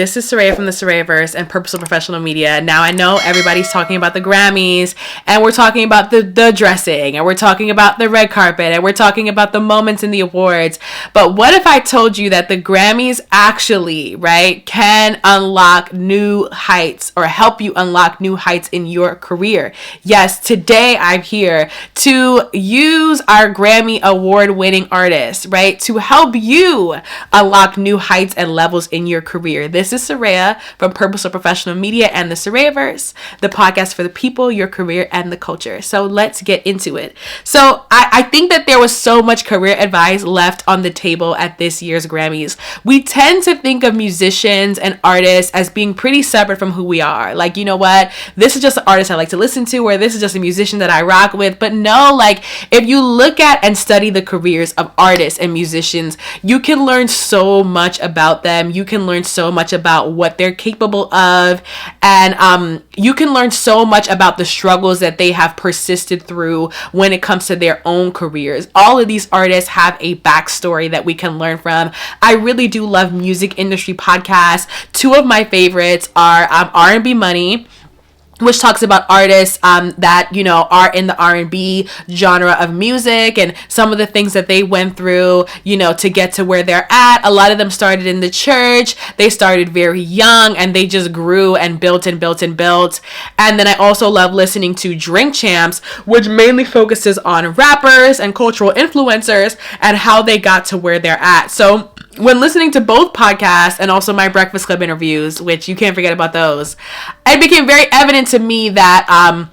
This is Surayya from the Sarayaverse and Purposeful Professional Media. Now, I know everybody's talking about the Grammys, and we're talking about the dressing, and we're talking about the red carpet, and we're talking about the moments in the awards. But what if I told you that the Grammys actually, right, can unlock new heights or help you unlock new heights in your career? Yes, today I'm here to use our Grammy award-winning artists, right, to help you unlock new heights and levels in your career. This is Surayya from Purposeful Professional Media and the Sarayaverse, the podcast for the people, your career, and the culture. So let's get into it. So I think that there was so much career advice left on the table at this year's Grammys. We tend to think of musicians and artists as being pretty separate from who we are. Like, you know what? This is just an artist I like to listen to, or this is just a musician that I rock with. But no, like, if you look at and study the careers of artists and musicians, you can learn so much about them. You can learn so much about what they're capable of, and you can learn so much about the struggles that they have persisted through when it comes to their own careers. All of these artists have a backstory that we can learn from. I really do love music industry podcasts. Two of my favorites are R&B Money, which talks about artists that, you know, are in the R&B genre of music and some of the things that they went through, you know, to get to where they're at. A lot of them started in the church. They started very young and they just grew and built and built and built. And then I also love listening to Drink Champs, which mainly focuses on rappers and cultural influencers and how they got to where they're at. So when listening to both podcasts and also my Breakfast Club interviews, which you can't forget about those, it became very evident to me that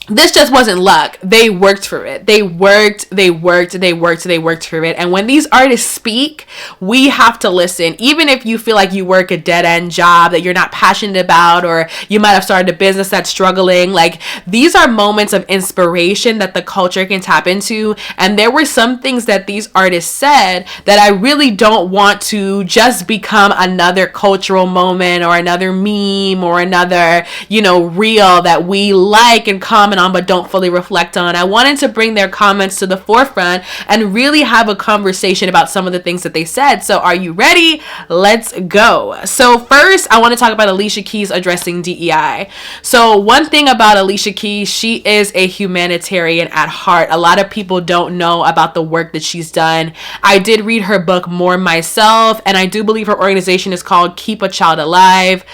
this just wasn't luck. They worked for it. They worked for it. And when these artists speak, we have to listen. Even if you feel like you work a dead-end job that you're not passionate about, or you might have started a business that's struggling, like, these are moments of inspiration that the culture can tap into. And there were some things that these artists said that I really don't want to just become another cultural moment or another meme or another, you know, reel that we like and comment on but don't fully reflect on. I wanted to bring their comments to the forefront and really have a conversation about some of the things that they said. So are you ready? Let's go. So first, I want to talk about Alicia Keys addressing DEI. So one thing about Alicia Keys, she is a humanitarian at heart. A lot of people don't know about the work that she's done. I did read her book more myself, and I do believe her organization is called Keep a Child Alive.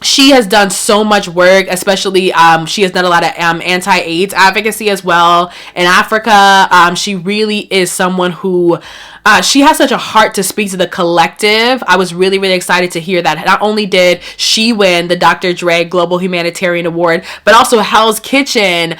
She has done so much work, especially she has done a lot of anti-AIDS advocacy as well in Africa. She really is someone who she has such a heart to speak to the collective. I was really, really excited to hear that. Not only did she win the Dr. Dre Global Humanitarian Award, but also Hell's Kitchen,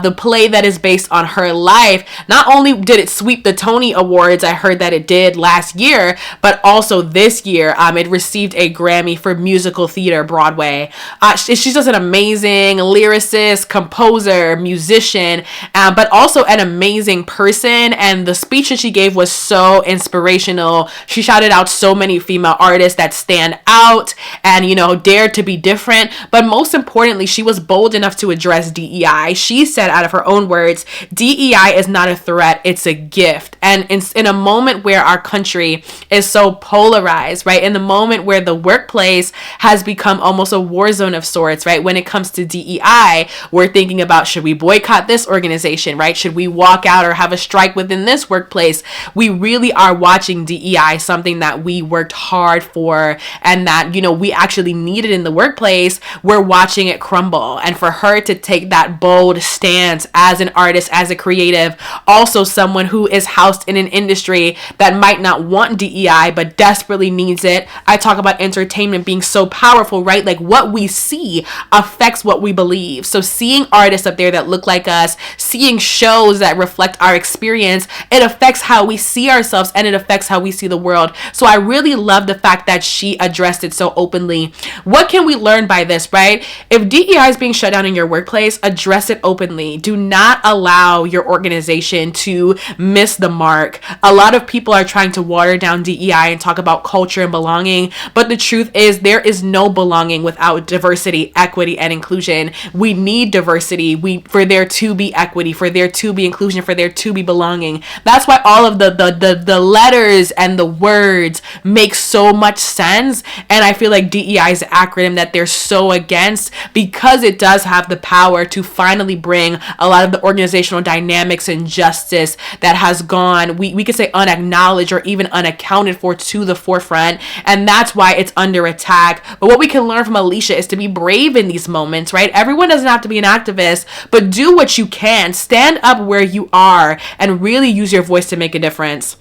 the play that is based on her life. Not only did it sweep the Tony Awards, I heard that it did last year, but also this year it received a Grammy for musical theater Broadway. She's just an amazing lyricist, composer, musician, but also an amazing person. And the speech that she gave was so inspirational. She shouted out so many female artists that stand out and, you know, dared to be different. But most importantly, she was bold enough to address DEI. She said, out of her own words, DEI is not a threat, it's a gift. And in a moment where our country is so polarized, right, in the moment where the workplace has become almost a war zone of sorts, right, when it comes to DEI, we're thinking about, should we boycott this organization, right? Should we walk out or have a strike within this workplace? We really are watching DEI, something that we worked hard for and that, you know, we actually needed in the workplace. We're watching it crumble. And for her to take that bold stance as an artist, as a creative, also someone who is housed in an industry that might not want DEI but desperately needs it. I talk about entertainment being so powerful, right? Like, what we see affects what we believe. So seeing artists up there that look like us, seeing shows that reflect our experience, it affects how we see ourselves and it affects how we see the world. So I really love the fact that she addressed it so openly. What can we learn by this, right? If DEI is being shut down in your workplace, address it openly. Do not allow your organization to miss the mark. A lot of people are trying to water down DEI and talk about culture and belonging, but the truth is there is no belonging without diversity, equity, and inclusion. We need diversity for there to be equity, for there to be inclusion, for there to be belonging. That's why all of the the letters and the words make so much sense. And I feel like DEI is an acronym that they're so against, because it does have the power to finally bring a lot of the organizational dynamics and justice that has gone, we could say, unacknowledged or even unaccounted for, to the forefront. And that's why it's under attack. But what we can learn from Alicia is to be brave in these moments, right? Everyone doesn't have to be an activist, but do what you can. Stand up where you are and really use your voice to make a difference.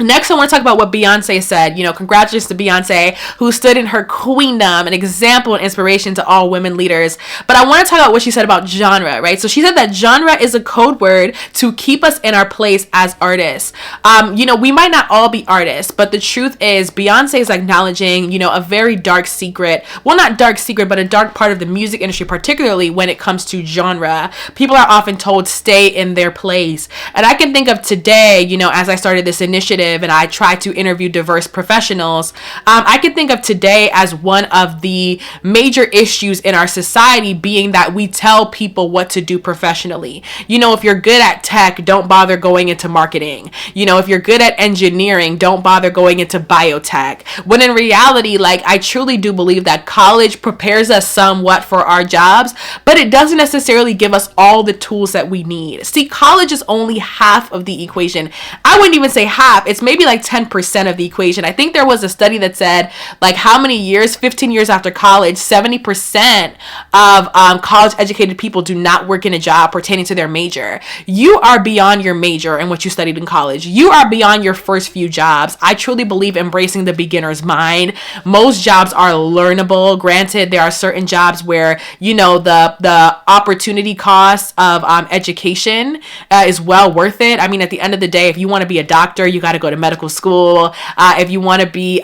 Next, I want to talk about what Beyonce said. Congratulations to Beyonce, who stood in her queendom, an example and inspiration to all women leaders. But I want to talk about what she said about genre, right? So she said that genre is a code word to keep us in our place as artists. We might not all be artists, but the truth is Beyonce is acknowledging, a very dark secret. Well, not dark secret, but a dark part of the music industry, particularly when it comes to genre. People are often told stay in their place. And I can think of today, as I started this initiative, and I try to interview diverse professionals, I can think of today as one of the major issues in our society being that we tell people what to do professionally. If you're good at tech, don't bother going into marketing. If you're good at engineering, don't bother going into biotech. When in reality, I truly do believe that college prepares us somewhat for our jobs, but it doesn't necessarily give us all the tools that we need. See, college is only half of the equation. I wouldn't even say half. It's maybe 10% of the equation. I think there was a study that said how many years, 15 years after college, 70% of college educated people do not work in a job pertaining to their major. You are beyond your major and what you studied in college. You are beyond your first few jobs. I truly believe embracing the beginner's mind. Most jobs are learnable. Granted, there are certain jobs where the opportunity cost of education is well worth it. I mean, at the end of the day, if you want to be a doctor, you got to go to medical school. If you want to be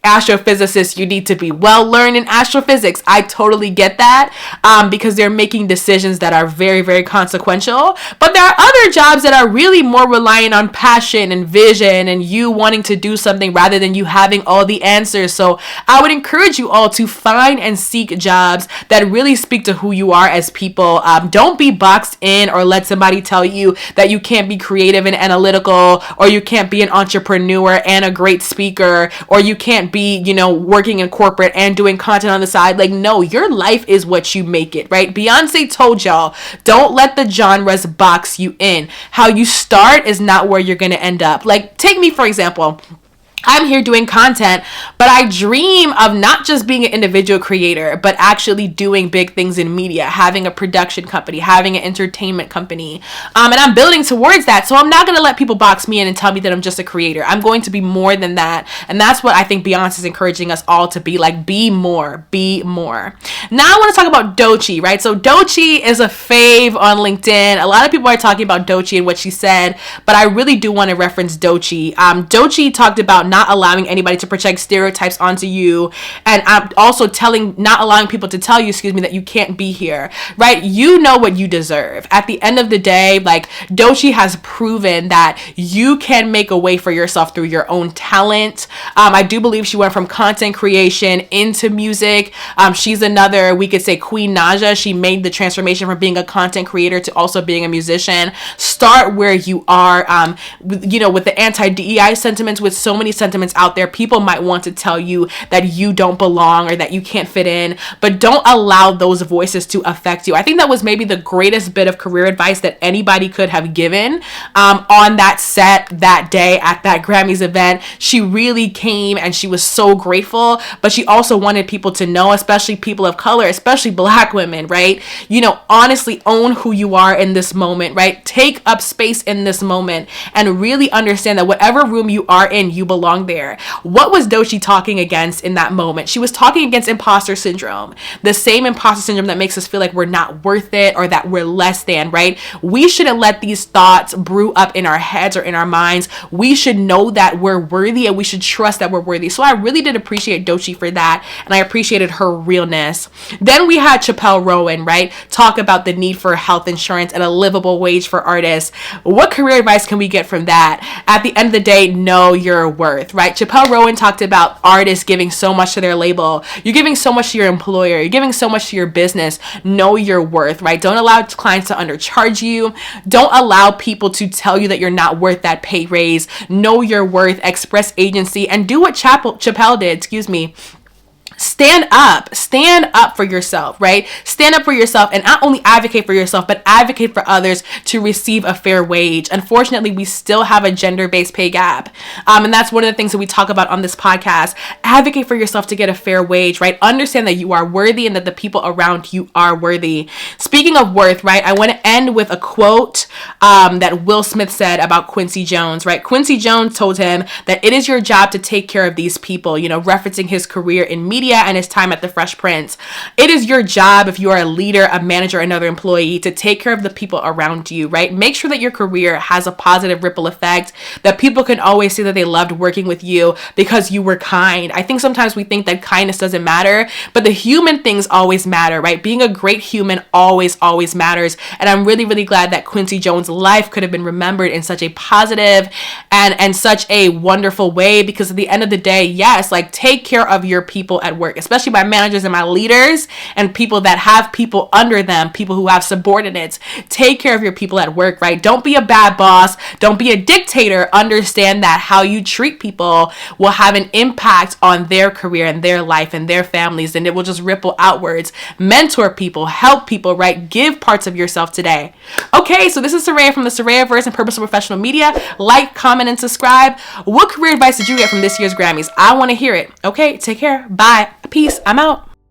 astrophysicist, you need to be well learned in astrophysics. I totally get that, because they're making decisions that are very, very consequential. But there are other jobs that are really more reliant on passion and vision and you wanting to do something rather than you having all the answers. So I would encourage you all to find and seek jobs that really speak to who you are as people. Don't be boxed in or let somebody tell you that you can't be creative and analytical, or you can't be an entrepreneur and a great speaker, or you can't be, working in corporate and doing content on the side. No, your life is what you make it, right? Beyonce told y'all, don't let the genres box you in. How you start is not where you're going to end up. Take me, for example. I'm here doing content, but I dream of not just being an individual creator, but actually doing big things in media, having a production company, having an entertainment company. And I'm building towards that. So I'm not going to let people box me in and tell me that I'm just a creator. I'm going to be more than that. And that's what I think Beyonce is encouraging us all to be be more, be more. Now I want to talk about Doechii, right? So Doechii is a fave on LinkedIn. A lot of people are talking about Doechii and what she said, but I really do want to reference Doechii. Doechii talked about not allowing anybody to project stereotypes onto you, and also not allowing people to tell you, that you can't be here, right? You know what you deserve. At the end of the day, Doechii has proven that you can make a way for yourself through your own talent. I do believe she went from content creation into music. She's another, we could say, Queen Naja. She made the transformation from being a content creator to also being a musician. Start where you are. With the anti-DEI sentiments, with so many sentiments out there, people might want to tell you that you don't belong or that you can't fit in, but don't allow those voices to affect you. I think that was maybe the greatest bit of career advice that anybody could have given on that set that day at that Grammys event. She really came and she was so grateful, but she also wanted people to know, especially people of color, especially Black women, right? Honestly own who you are in this moment, right? Take up space in this moment and really understand that whatever room you are in, you belong there. What was Doechii talking against in that moment? She was talking against imposter syndrome, the same imposter syndrome that makes us feel like we're not worth it or that we're less than, right? We shouldn't let these thoughts brew up in our heads or in our minds. We should know that we're worthy and we should trust that we're worthy. So I really did appreciate Doechii for that, and I appreciated her realness. Then we had Chappell Roan, right? Talk about the need for health insurance and a livable wage for artists. What career advice can we get from that? At the end of the day, know your worth. worth, right? Chappell Roan talked about artists giving so much to their label. You're giving so much to your employer. You're giving so much to your business. Know your worth, right? Don't allow clients to undercharge you. Don't allow people to tell you that you're not worth that pay raise. Know your worth, express agency, and do what Chappell did, stand up for yourself, right? Stand up for yourself, and not only advocate for yourself, but advocate for others to receive a fair wage. Unfortunately, we still have a gender-based pay gap. And that's one of the things that we talk about on this podcast. Advocate for yourself to get a fair wage, right? Understand that you are worthy and that the people around you are worthy. Speaking of worth, right? I want to end with a quote that Will Smith said about Quincy Jones, right? Quincy Jones told him that it is your job to take care of these people, referencing his career in media and his time at the Fresh Prince. It is your job, if you are a leader, a manager, another employee, to take care of the people around you, right? Make sure that your career has a positive ripple effect, that people can always say that they loved working with you because you were kind. I think sometimes we think that kindness doesn't matter, but the human things always matter, right? Being a great human always matters. And I'm really, really glad that Quincy Jones' life could have been remembered in such a positive and such a wonderful way, because at the end of the day, yes, take care of your people at work, especially my managers and my leaders and people that have people under them, people who have subordinates. Take care of your people at work, right? Don't be a bad boss. Don't be a dictator. Understand that how you treat people will have an impact on their career and their life and their families, and it will just ripple outwards. Mentor people, help people, right? Give parts of yourself today. Okay, so this is Surayya from the Sarayaverse and Purposeful Professional Media. Like, comment, and subscribe. What career advice did you get from this year's Grammys? I want to hear it. Okay, take care. Bye. Peace. I'm out.